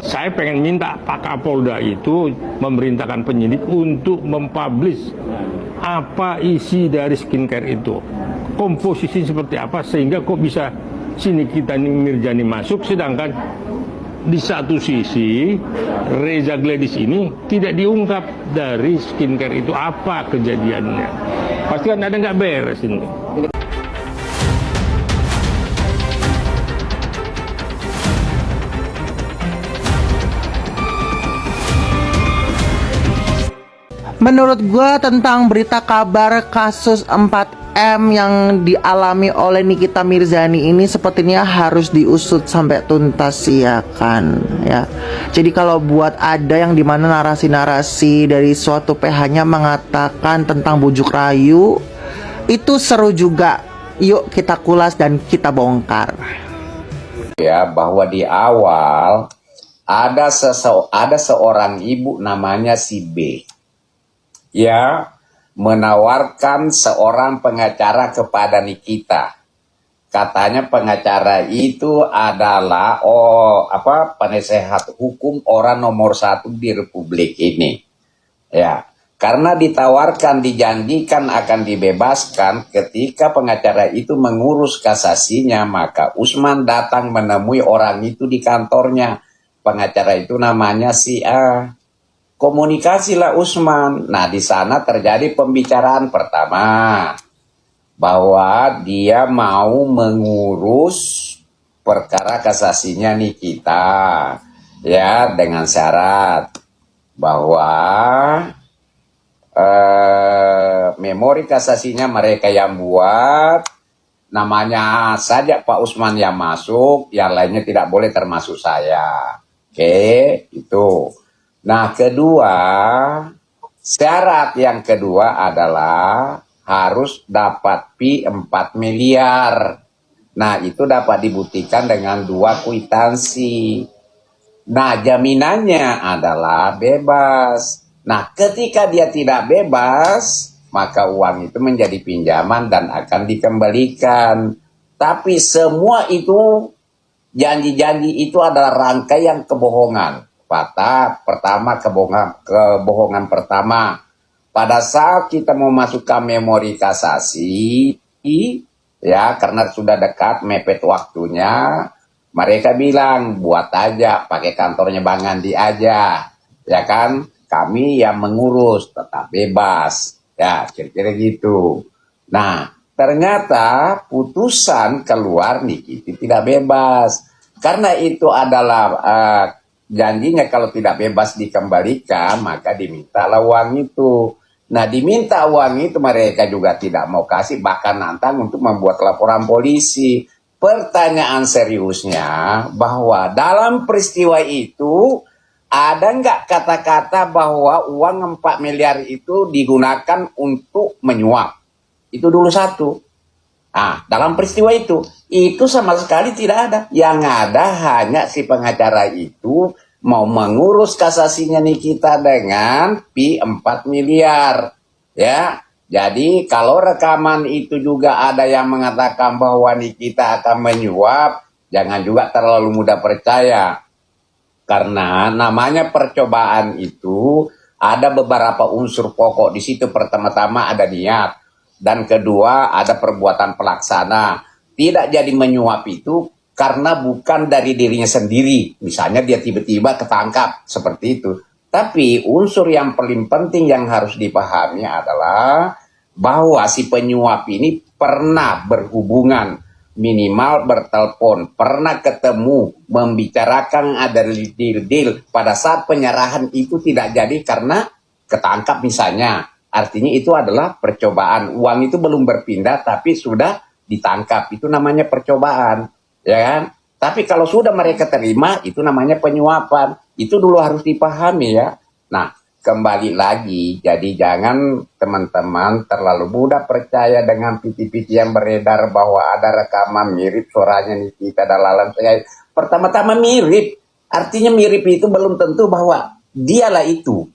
Saya pengen minta Pak Kapolda itu memerintahkan penyidik untuk mempublish apa isi dari skincare itu, komposisi seperti apa, sehingga kok bisa sini kita Mirjani masuk, sedangkan di satu sisi Reza Gladys ini tidak diungkap dari skincare itu apa kejadiannya. Pasti kan ada nggak beres ini. Menurut gue tentang berita kabar kasus 4M yang dialami oleh Nikita Mirzani ini sepertinya harus diusut sampai tuntas ya kan ya. Jadi kalau buat ada yang dimana narasi-narasi dari suatu PH-nya mengatakan tentang bujuk rayu, itu seru juga. Yuk kita kulas dan kita bongkar. Ya, bahwa di awal ada seorang ibu namanya si B. Ya, menawarkan seorang pengacara kepada Nikita. Katanya pengacara itu adalah penasehat hukum orang nomor 1 di Republik ini. Ya, karena ditawarkan, dijanjikan akan dibebaskan, ketika pengacara itu mengurus kasasinya, maka Usman datang menemui orang itu di kantornya. Pengacara itu namanya si A. Komunikasilah Usman. Nah, di sana terjadi pembicaraan pertama bahwa dia mau mengurus perkara kasasinya Nikita, ya, dengan syarat bahwa memori kasasinya mereka yang buat, namanya saja Pak Usman yang masuk, yang lainnya tidak boleh termasuk saya. Oke, itu. Nah, kedua, syarat yang kedua adalah harus dapat fee 4 miliar. Nah, itu dapat dibuktikan dengan 2 kwitansi. Nah, jaminannya adalah bebas. Nah, ketika dia tidak bebas, maka uang itu menjadi pinjaman dan akan dikembalikan. Tapi semua itu, janji-janji itu adalah rangkaian kebohongan. Pertama, kebohongan pertama. Pada saat kita mau masukkan memori kasasi, ya, karena sudah dekat, mepet waktunya, mereka bilang, buat aja, pakai kantornya Bang Andi aja. Ya kan, kami yang mengurus, tetap bebas. Ya, kira-kira gitu. Nah, ternyata putusan keluar Nikita tidak bebas. Karena itu adalah janjinya kalau tidak bebas dikembalikan, maka dimintalah uang itu. Nah, diminta uang itu mereka juga tidak mau kasih, bahkan nantang untuk membuat laporan polisi. Pertanyaan seriusnya bahwa dalam peristiwa itu ada nggak kata-kata bahwa uang 4 miliar itu digunakan untuk menyuap? Itu dulu satu. Nah, dalam peristiwa itu sama sekali tidak ada. Yang ada hanya si pengacara itu mau mengurus kasasinya Nikita dengan fee 4 miliar. Ya, jadi kalau rekaman itu juga ada yang mengatakan bahwa Nikita akan menyuap, jangan juga terlalu mudah percaya. Karena namanya percobaan itu ada beberapa unsur pokok. Di situ pertama-tama ada niat. Dan kedua, ada perbuatan pelaksana. Tidak jadi menyuap itu karena bukan dari dirinya sendiri. Misalnya dia tiba-tiba ketangkap, seperti itu. Tapi unsur yang paling penting yang harus dipahami adalah bahwa si penyuap ini pernah berhubungan, minimal bertelepon, pernah ketemu, membicarakan ada deal-deal. Pada saat penyerahan itu tidak jadi karena ketangkap misalnya. Artinya itu adalah percobaan. Uang itu belum berpindah tapi sudah ditangkap. Itu namanya percobaan, ya kan? Tapi kalau sudah mereka terima, itu namanya penyuapan. Itu dulu harus dipahami ya. Nah, kembali lagi, jadi jangan teman-teman terlalu mudah percaya dengan piti-piti yang beredar bahwa ada rekaman mirip suaranya Nikita Dalalan. Pertama-tama mirip. Artinya mirip itu belum tentu bahwa dialah itu.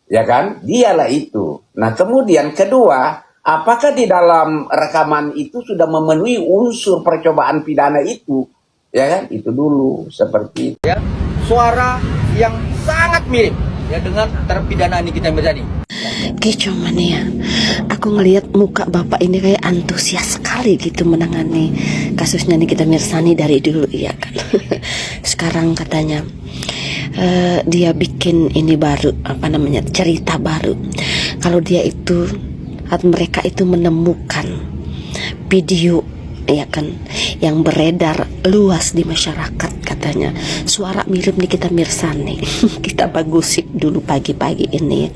Ya kan? Dialah itu. Nah, kemudian kedua, apakah di dalam rekaman itu sudah memenuhi unsur percobaan pidana itu? Ya kan? Itu dulu, seperti itu. Ya. suara yang sangat mirip ya dengan terpidana Nikita Mirzani. Cuman ya, aku ngelihat muka bapak ini kayak antusias sekali gitu menangani kasusnya Nikita Mirzani dari dulu ya kan. Sekarang katanya dia bikin ini baru, apa namanya, cerita baru. Kalau dia itu atau mereka itu menemukan video ya kan yang beredar luas di masyarakat, katanya suara mirip Nikita Mirzani. Kita bagusip dulu pagi-pagi ini,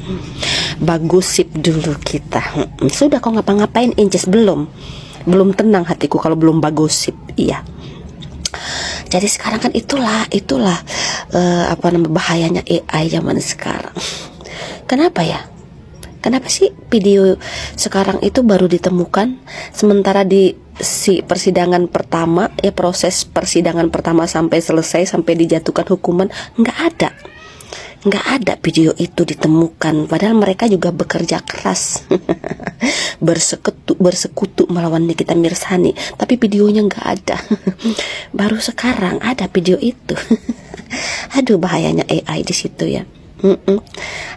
bagusip dulu kita. Sudah kau ngapa-ngapain Inces? Belum tenang hatiku kalau belum bagusip. Iya. Jadi sekarang kan itulah apa namanya bahayanya AI zaman sekarang. Kenapa ya? Kenapa sih video sekarang itu baru ditemukan, sementara di si persidangan pertama ya, proses persidangan pertama sampai selesai sampai dijatuhkan hukuman nggak ada video itu ditemukan, padahal mereka juga bekerja keras bersekutu melawan Nikita Mirzani, tapi videonya nggak ada. Baru sekarang ada video itu. Aduh, bahayanya AI di situ ya.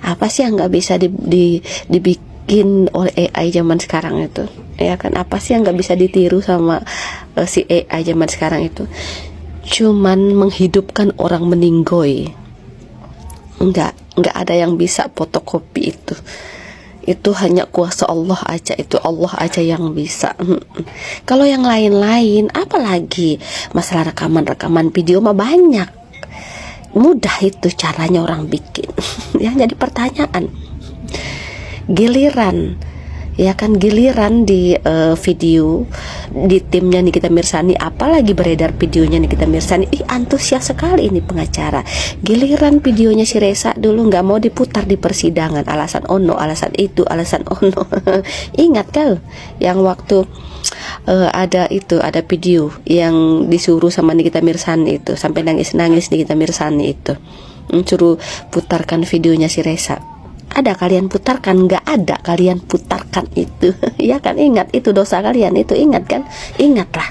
Apa sih yang nggak bisa dibikin oleh AI zaman sekarang itu ya kan? Apa sih yang nggak bisa ditiru sama si AI zaman sekarang itu? Cuman menghidupkan orang meninggoy. Nggak ada yang bisa fotokopi itu hanya kuasa Allah aja, itu Allah aja yang bisa. Kalau yang lain-lain, apalagi masalah rekaman video mah banyak, mudah itu caranya orang bikin. Yang jadi pertanyaan, giliran ya kan, giliran di video di timnya Nikita Mirzani, apalagi beredar videonya Nikita Mirzani, antusias sekali ini pengacara. Giliran videonya si Reza dulu nggak mau diputar di persidangan, alasan ono, alasan itu, alasan ono. Ingat kau yang waktu ada video yang disuruh sama Nikita Mirzani itu, sampai nangis-nangis Nikita Mirzani itu, suruh putarkan videonya si Reza. Ada kalian putarkan? Nggak ada kalian putarkan itu. Ya kan, ingat itu dosa kalian itu, ingat kan? Ingatlah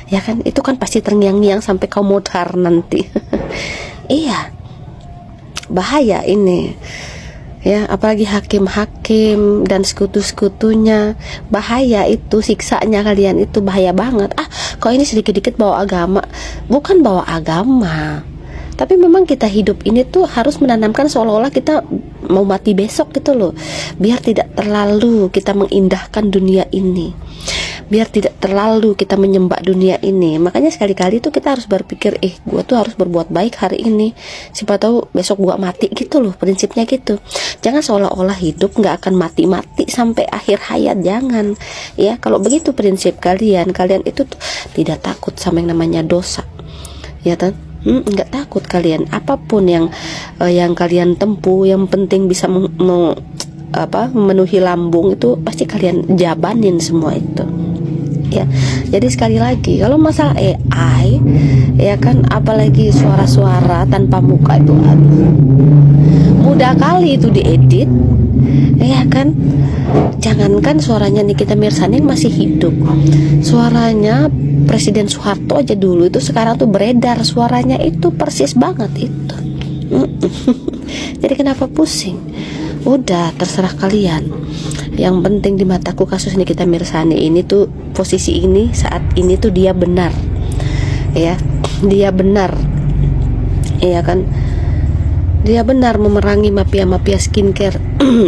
ya kan, itu kan pasti terngiang-ngiang sampai kau modar nanti. Iya, bahaya ini ya, apalagi hakim-hakim dan sekutu-sekutunya, bahaya itu, siksanya kalian itu bahaya banget. Kok ini sedikit-dikit bawa agama? Bukan bawa agama, tapi memang kita hidup ini tuh harus menanamkan seolah-olah kita mau mati besok gitu loh, biar tidak terlalu kita mengindahkan dunia ini, biar tidak terlalu kita menyembah dunia ini. Makanya sekali-kali tuh kita harus berpikir, gua tuh harus berbuat baik hari ini, siapa tahu besok gua mati gitu loh, prinsipnya gitu. Jangan seolah-olah hidup nggak akan mati-mati sampai akhir hayat, jangan ya. Kalau begitu prinsip kalian itu tuh tidak takut sama yang namanya dosa ya kan. Nggak takut kalian, apapun yang kalian tempuh, yang penting bisa memenuhi lambung, itu pasti kalian jabanin semua itu ya. Jadi sekali lagi, kalau masalah AI ya kan, apalagi suara-suara tanpa muka itu, mudah kali itu diedit ya kan. Jangankan suaranya Nikita Mirzani masih hidup, suaranya Presiden Soeharto aja dulu itu sekarang tuh beredar, suaranya itu persis banget itu. Jadi kenapa pusing? Udah terserah kalian. Yang penting di mataku kasus Nikita Mirzani ini tuh, posisi ini saat ini tuh dia benar ya, dia benar ya kan, dia benar memerangi mafia-mafia skincare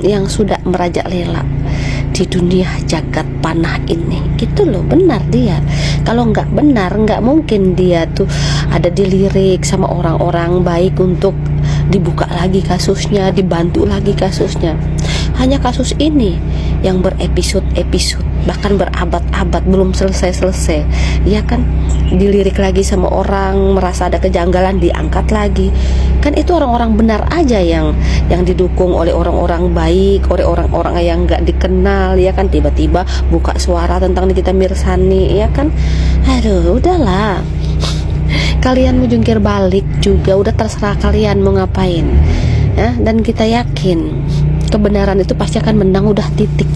yang sudah merajalela di dunia jagat panah ini gitu loh. Benar dia. Kalau nggak benar, nggak mungkin dia tuh ada dilirik sama orang-orang baik untuk dibuka lagi kasusnya, dibantu lagi kasusnya. Hanya kasus ini yang berepisode-episode, bahkan berabad-abad belum selesai-selesai ya kan, dilirik lagi sama orang, merasa ada kejanggalan, diangkat lagi. Kan itu orang-orang benar aja yang didukung oleh orang-orang baik, oleh orang-orang yang nggak dikenal ya kan, tiba-tiba buka suara tentang Nikita Mirzani ya kan. Aduh, udahlah, kalian mau jungkir balik juga udah terserah kalian mau ngapain ya. Dan kita yakin kebenaran itu pasti akan menang, udah titik.